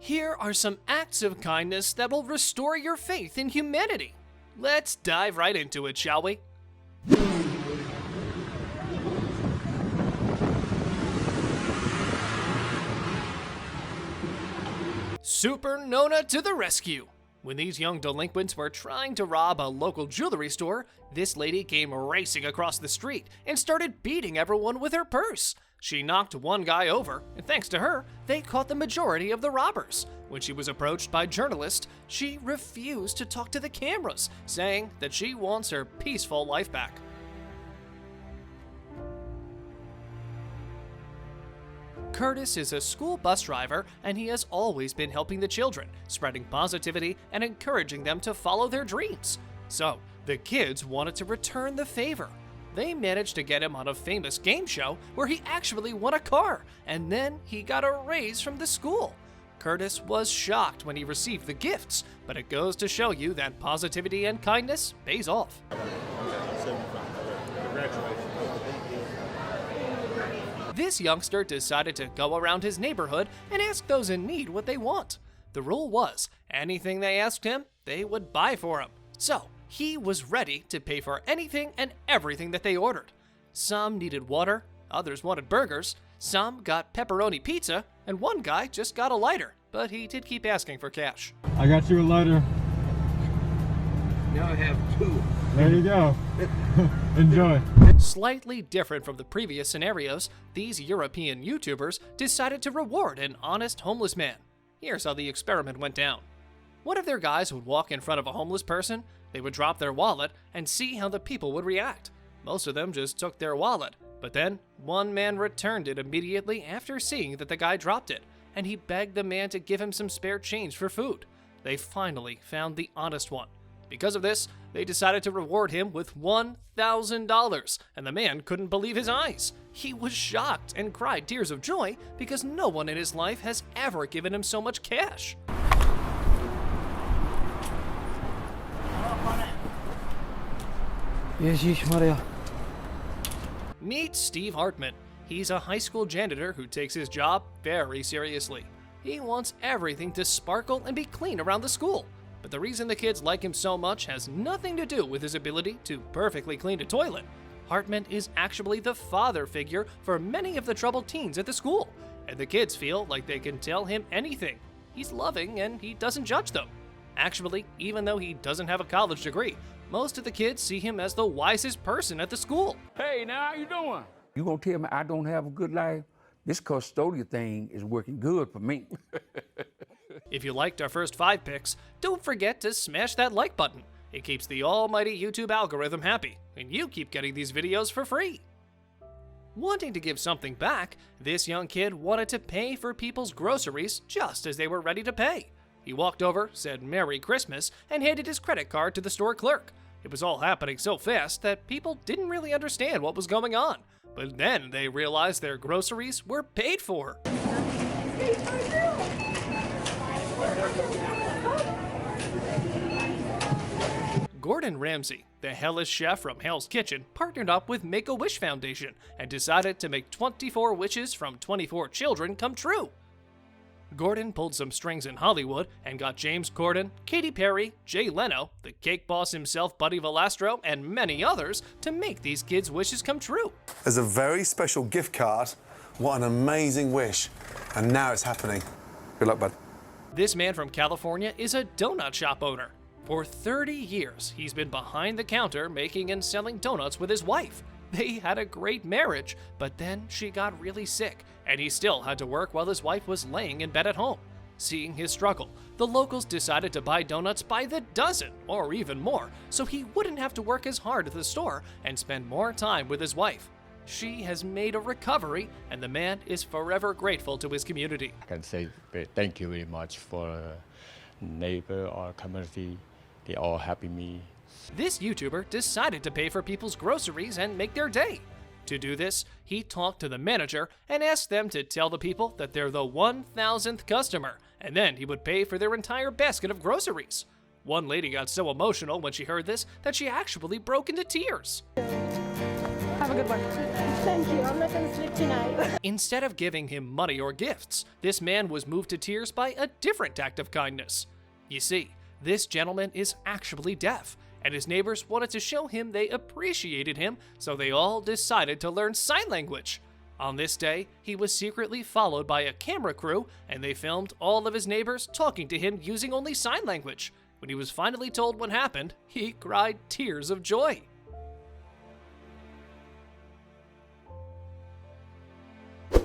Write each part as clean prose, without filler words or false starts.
Here are some acts of kindness that will restore your faith in humanity. Let's dive right into it, shall we? Super Nona to the rescue! When these young delinquents were trying to rob a local jewelry store, this lady came racing across the street and started beating everyone with her purse. She knocked one guy over, and thanks to her, they caught the majority of the robbers. When she was approached by journalists, she refused to talk to the cameras, saying that she wants her peaceful life back. Curtis is a school bus driver, and he has always been helping the children, spreading positivity and encouraging them to follow their dreams. So, the kids wanted to return the favor. They managed to get him on a famous game show where he actually won a car, and then he got a raise from the school. Curtis was shocked when he received the gifts, but it goes to show you that positivity and kindness pays off. This youngster decided to go around his neighborhood and ask those in need what they want. The rule was, anything they asked him, they would buy for him. So, he was ready to pay for anything and everything that they ordered. Some needed water, others wanted burgers, some got pepperoni pizza, and one guy just got a lighter, but he did keep asking for cash. I got you a lighter. Now I have two. There you go. Enjoy. Slightly different from the previous scenarios, these European YouTubers decided to reward an honest homeless man. Here's how the experiment went down. One of their guys would walk in front of a homeless person, they would drop their wallet, and see how the people would react. Most of them just took their wallet, but then one man returned it immediately after seeing that the guy dropped it, and he begged the man to give him some spare change for food. They finally found the honest one. Because of this, they decided to reward him with $1,000, and the man couldn't believe his eyes. He was shocked and cried tears of joy because no one in his life has ever given him so much cash. Meet Steve Hartman. He's a high school janitor who takes his job very seriously. He wants everything to sparkle and be clean around the school. But the reason the kids like him so much has nothing to do with his ability to perfectly clean a toilet. Hartman is actually the father figure for many of the troubled teens at the school, and the kids feel like they can tell him anything. He's loving and he doesn't judge them. Actually, even though he doesn't have a college degree, most of the kids see him as the wisest person at the school. Hey, now how you doing? You gonna tell me I don't have a good life? This custodial thing is working good for me. If you liked our first 5 picks, don't forget to smash that like button. It keeps the almighty YouTube algorithm happy, and you keep getting these videos for free. Wanting to give something back, this young kid wanted to pay for people's groceries just as they were ready to pay. He walked over, said Merry Christmas, and handed his credit card to the store clerk. It was all happening so fast that people didn't really understand what was going on. But then they realized their groceries were paid for. Gordon Ramsay, the hellish chef from Hell's Kitchen, partnered up with Make-A-Wish Foundation and decided to make 24 wishes from 24 children come true. Gordon pulled some strings in Hollywood and got James Corden, Katy Perry, Jay Leno, the cake boss himself Buddy Valastro, and many others to make these kids' wishes come true. There's a very special gift card. What an amazing wish. And now it's happening. Good luck, bud. This man from California is a donut shop owner. For 30 years, he's been behind the counter making and selling donuts with his wife. They had a great marriage, but then she got really sick, and he still had to work while his wife was laying in bed at home. Seeing his struggle, the locals decided to buy donuts by the dozen, or even more, so he wouldn't have to work as hard at the store and spend more time with his wife. She has made a recovery, and the man is forever grateful to his community. I can say thank you very much for neighbor or community. They all happy me. This YouTuber decided to pay for people's groceries and make their day. To do this, he talked to the manager and asked them to tell the people that they're the 1,000th customer, and then he would pay for their entire basket of groceries. One lady got so emotional when she heard this that she actually broke into tears. I Have a good one. Thank you. I'm not going to sleep tonight. Instead of giving him money or gifts, this man was moved to tears by a different act of kindness. You see, this gentleman is actually deaf, and his neighbors wanted to show him they appreciated him, so they all decided to learn sign language. On this day, he was secretly followed by a camera crew, and they filmed all of his neighbors talking to him using only sign language. When he was finally told what happened, he cried tears of joy.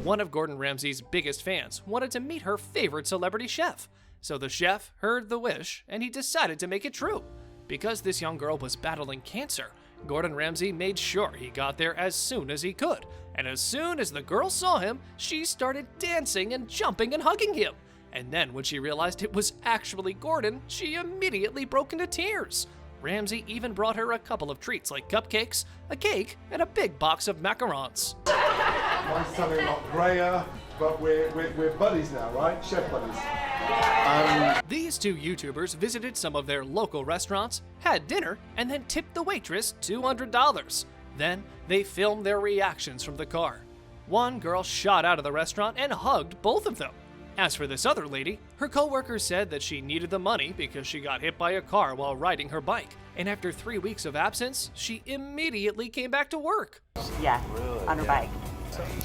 One of Gordon Ramsay's biggest fans wanted to meet her favorite celebrity chef. So the chef heard the wish, and he decided to make it true. Because this young girl was battling cancer, Gordon Ramsay made sure he got there as soon as he could. And as soon as the girl saw him, she started dancing and jumping and hugging him. And then when she realized it was actually Gordon, she immediately broke into tears. Ramsay even brought her a couple of treats like cupcakes, a cake, and a big box of macarons. Mine's something like grayer, but we're buddies now, right? Chef buddies. These two YouTubers visited some of their local restaurants, had dinner, and then tipped the waitress $200. Then they filmed their reactions from the car. One girl shot out of the restaurant and hugged both of them. As for this other lady, her coworkers said that she needed the money because she got hit by a car while riding her bike. And after 3 weeks of absence, she immediately came back to work. Yeah, on her bike.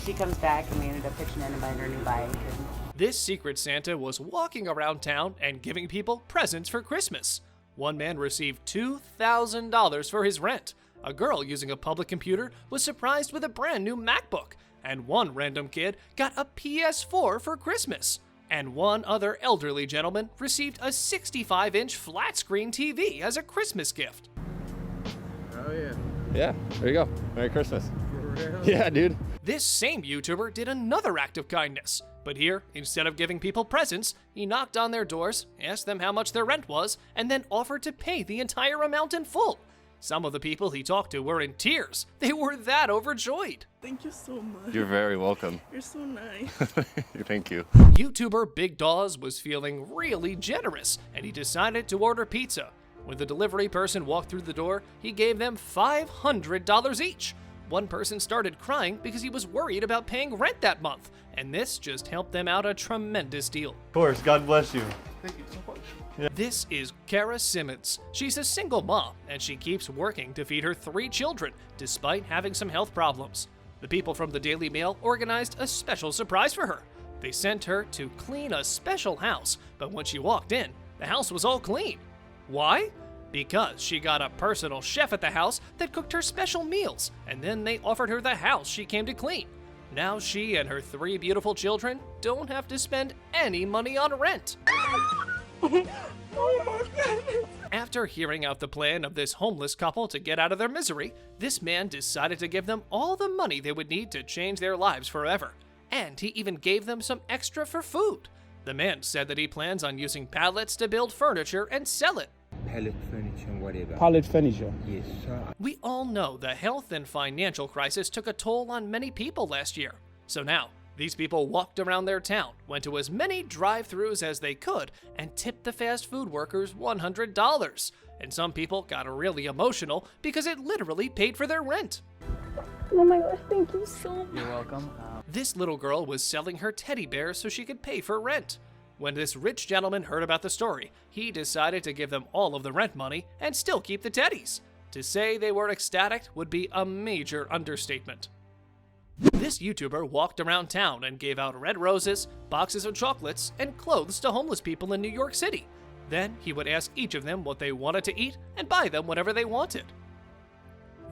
She comes back and we ended up pitching in and buying her new bike. This secret Santa was walking around town and giving people presents for Christmas. One man received $2,000 for his rent. A girl using a public computer was surprised with a brand new MacBook. And one random kid got a PS4 for Christmas. And one other elderly gentleman received a 65-inch flat-screen TV as a Christmas gift. Oh, yeah. Yeah, there you go. Merry Christmas. For real? Yeah, dude. This same YouTuber did another act of kindness. But here, instead of giving people presents, he knocked on their doors, asked them how much their rent was, and then offered to pay the entire amount in full. Some of the people he talked to were in tears. They were that overjoyed. Thank you so much. You're very welcome. You're so nice. Thank you. YouTuber Big Dawes was feeling really generous, and he decided to order pizza. When the delivery person walked through the door, he gave them $500 each. One person started crying because he was worried about paying rent that month, and this just helped them out a tremendous deal. Of course, God bless you. Thank you so much. This is Kara Simmons. She's a single mom, and she keeps working to feed her 3 children, despite having some health problems. The people from the Daily Mail organized a special surprise for her. They sent her to clean a special house, but when she walked in, the house was all clean. Why? Because she got a personal chef at the house that cooked her special meals, and then they offered her the house she came to clean. Now she and her 3 beautiful children don't have to spend any money on rent. Oh my goodness. After hearing out the plan of this homeless couple to get out of their misery, this man decided to give them all the money they would need to change their lives forever. And he even gave them some extra for food. The man said that he plans on using pallets to build furniture and sell it. Pallet furniture, whatever. Pallet furniture. Yes, sir. We all know the health and financial crisis took a toll on many people last year. So now, these people walked around their town, went to as many drive-thrus as they could, and tipped the fast food workers $100. And some people got really emotional because it literally paid for their rent. Oh my gosh, thank you so much. You're welcome. This little girl was selling her teddy bear so she could pay for rent. When this rich gentleman heard about the story, he decided to give them all of the rent money and still keep the teddies. To say they were ecstatic would be a major understatement. This YouTuber walked around town and gave out red roses, boxes of chocolates, and clothes to homeless people in New York City. Then he would ask each of them what they wanted to eat and buy them whatever they wanted.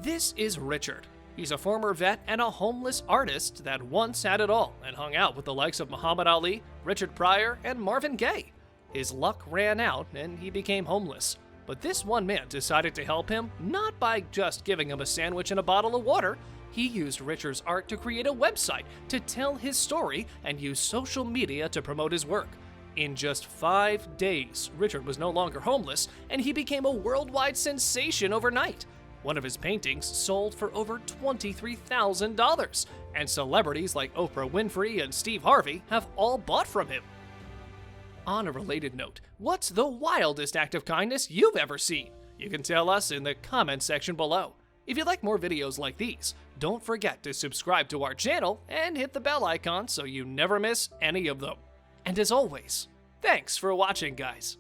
This is Richard. He's a former vet and a homeless artist that once had it all and hung out with the likes of Muhammad Ali, Richard Pryor, and Marvin Gaye. His luck ran out and he became homeless. But this one man decided to help him not by just giving him a sandwich and a bottle of water. He used Richard's art to create a website to tell his story and use social media to promote his work. In just 5 days, Richard was no longer homeless and he became a worldwide sensation overnight. One of his paintings sold for over $23,000, and celebrities like Oprah Winfrey and Steve Harvey have all bought from him. On a related note, what's the wildest act of kindness you've ever seen? You can tell us in the comments section below. If you like more videos like these, don't forget to subscribe to our channel and hit the bell icon so you never miss any of them. And as always, thanks for watching, guys.